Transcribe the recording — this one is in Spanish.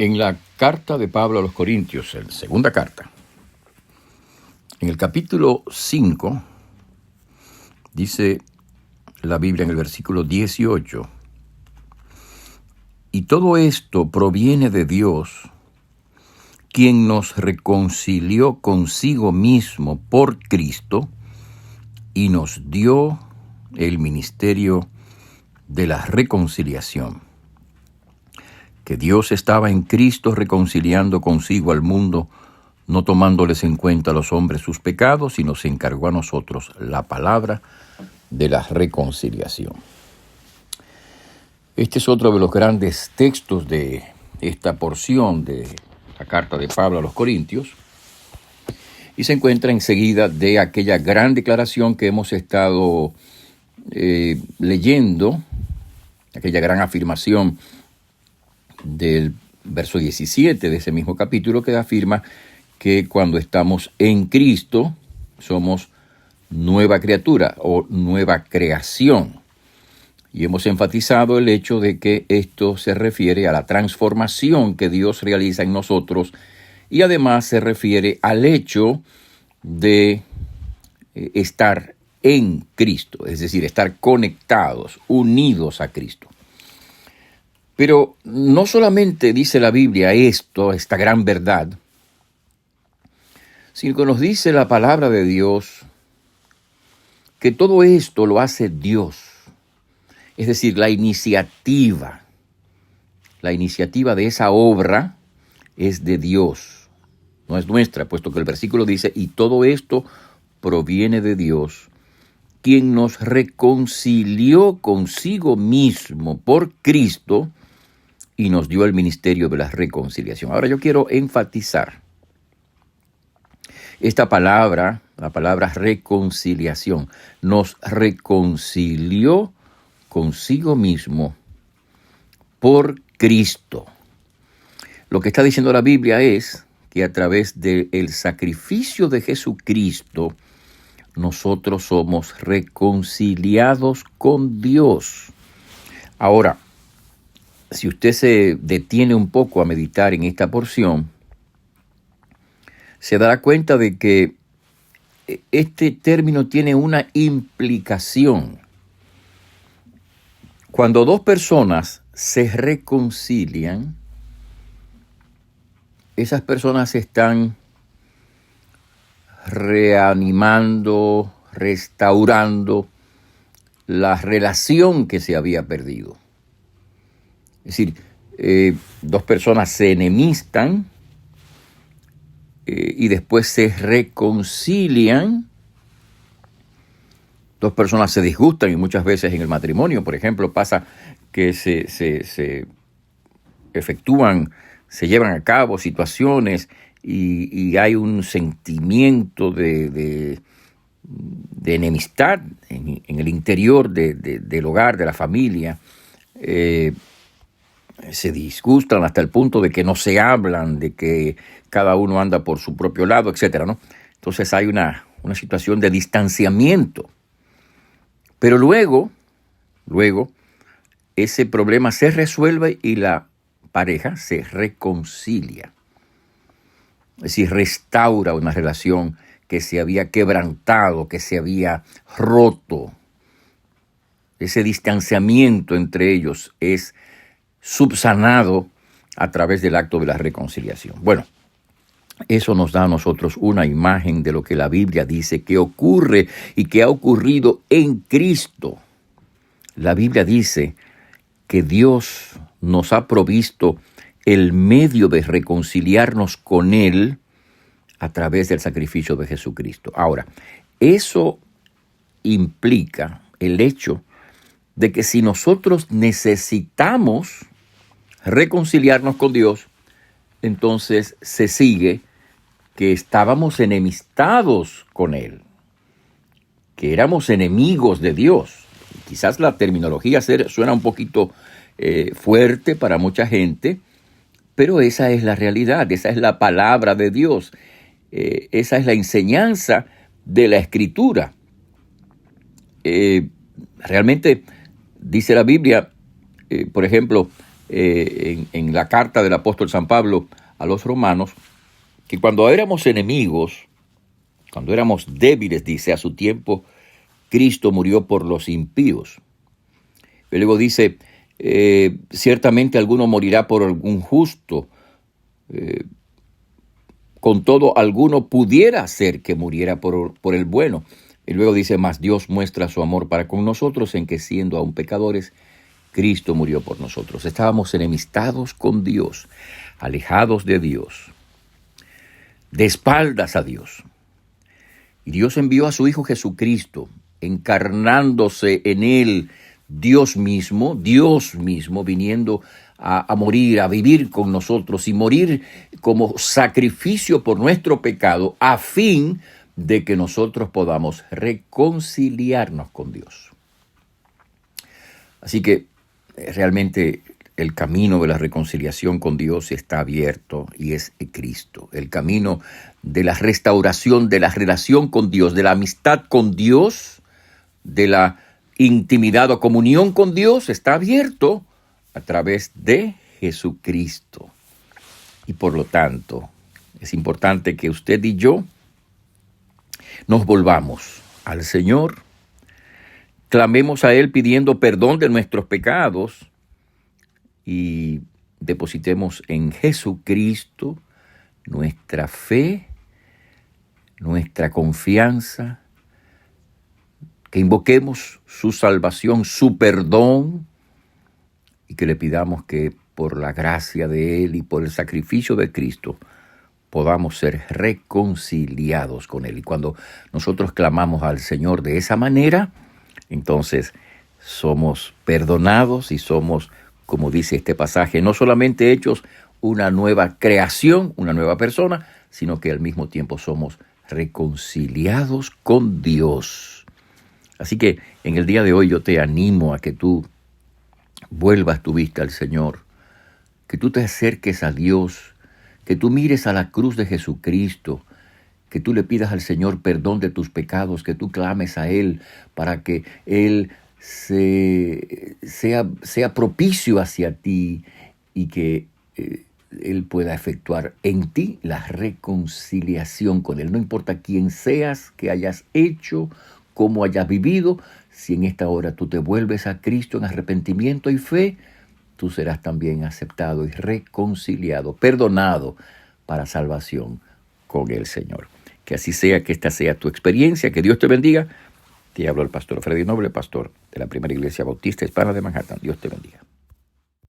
En la carta de Pablo a los Corintios, en la segunda carta, en el capítulo 5, dice la Biblia en el versículo 18, y todo esto proviene de Dios, quien nos reconcilió consigo mismo por Cristo y nos dio el ministerio de la reconciliación. Que Dios estaba en Cristo reconciliando consigo al mundo, no tomándoles en cuenta a los hombres sus pecados, y nos encargó a nosotros la palabra de la reconciliación. Este es otro de los grandes textos de esta porción de la carta de Pablo a los Corintios, y se encuentra enseguida de aquella gran declaración que hemos estado leyendo, aquella gran afirmación del verso 17 de ese mismo capítulo, que afirma que cuando estamos en Cristo somos nueva criatura o nueva creación. Y hemos enfatizado el hecho de que esto se refiere a la transformación que Dios realiza en nosotros, y además se refiere al hecho de estar en Cristo, es decir, estar conectados, unidos a Cristo. Pero no solamente dice la Biblia esta gran verdad, sino que nos dice la palabra de Dios que todo esto lo hace Dios. Es decir, la iniciativa de esa obra es de Dios, no es nuestra, puesto que el versículo dice, y todo esto proviene de Dios, quien nos reconcilió consigo mismo por Cristo y nos dio el ministerio de la reconciliación. Ahora yo quiero enfatizar esta palabra, la palabra reconciliación. Nos reconcilió consigo mismo por Cristo. Lo que está diciendo la Biblia es que a través del sacrificio de Jesucristo, nosotros somos reconciliados con Dios. Ahora, si usted se detiene un poco a meditar en esta porción, se dará cuenta de que este término tiene una implicación. Cuando dos personas se reconcilian, esas personas están reanimando, restaurando la relación que se había perdido. Es decir, dos personas se enemistan y después se reconcilian. Dos personas se disgustan, y muchas veces en el matrimonio, por ejemplo, pasa que se efectúan, se llevan a cabo situaciones y hay un sentimiento de enemistad en el interior del hogar, de la familia. Se disgustan hasta el punto de que no se hablan, de que cada uno anda por su propio lado, etcétera, ¿no? Entonces hay una situación de distanciamiento. Pero luego, ese problema se resuelve y la pareja se reconcilia. Es decir, restaura una relación que se había quebrantado, que se había roto. Ese distanciamiento entre ellos es subsanado a través del acto de la reconciliación. Bueno, eso nos da a nosotros una imagen de lo que la Biblia dice que ocurre y que ha ocurrido en Cristo. La Biblia dice que Dios nos ha provisto el medio de reconciliarnos con Él a través del sacrificio de Jesucristo. Ahora, eso implica el hecho de que si nosotros necesitamos reconciliarnos con Dios, entonces se sigue que estábamos enemistados con Él, que éramos enemigos de Dios. Quizás la terminología suena un poquito fuerte para mucha gente, pero esa es la realidad, esa es la palabra de Dios, esa es la enseñanza de la Escritura. Realmente dice la Biblia, por ejemplo, en la carta del apóstol San Pablo a los romanos, que cuando éramos enemigos, cuando éramos débiles, dice, a su tiempo, Cristo murió por los impíos. Y luego dice, ciertamente alguno morirá por algún justo, con todo alguno pudiera ser que muriera por el bueno. Y luego dice, mas Dios muestra su amor para con nosotros en que siendo aún pecadores, Cristo murió por nosotros. Estábamos enemistados con Dios, alejados de Dios, de espaldas a Dios. Y Dios envió a su Hijo Jesucristo, encarnándose en él, Dios mismo, viniendo a morir, a vivir con nosotros y morir como sacrificio por nuestro pecado, a fin de que nosotros podamos reconciliarnos con Dios. Así que realmente el camino de la reconciliación con Dios está abierto y es Cristo. El camino de la restauración de la relación con Dios, de la amistad con Dios, de la intimidad o comunión con Dios está abierto a través de Jesucristo. Y por lo tanto, es importante que usted y yo nos volvamos al Señor, clamemos a Él pidiendo perdón de nuestros pecados y depositemos en Jesucristo nuestra fe, nuestra confianza, que invoquemos su salvación, su perdón, y que le pidamos que por la gracia de Él y por el sacrificio de Cristo podamos ser reconciliados con Él. Y cuando nosotros clamamos al Señor de esa manera, entonces somos perdonados y somos, como dice este pasaje, no solamente hechos una nueva creación, una nueva persona, sino que al mismo tiempo somos reconciliados con Dios. Así que en el día de hoy yo te animo a que tú vuelvas tu vista al Señor, que tú te acerques a Dios, que tú mires a la cruz de Jesucristo, que tú le pidas al Señor perdón de tus pecados, que tú clames a Él para que Él sea propicio hacia ti y que Él pueda efectuar en ti la reconciliación con Él. No importa quién seas, qué hayas hecho, cómo hayas vivido, si en esta hora tú te vuelves a Cristo en arrepentimiento y fe, tú serás también aceptado y reconciliado, perdonado para salvación con el Señor. Que así sea, que esta sea tu experiencia, que Dios te bendiga. Te habló el pastor Freddy Noble, pastor de la Primera Iglesia Bautista Hispana de Manhattan. Dios te bendiga.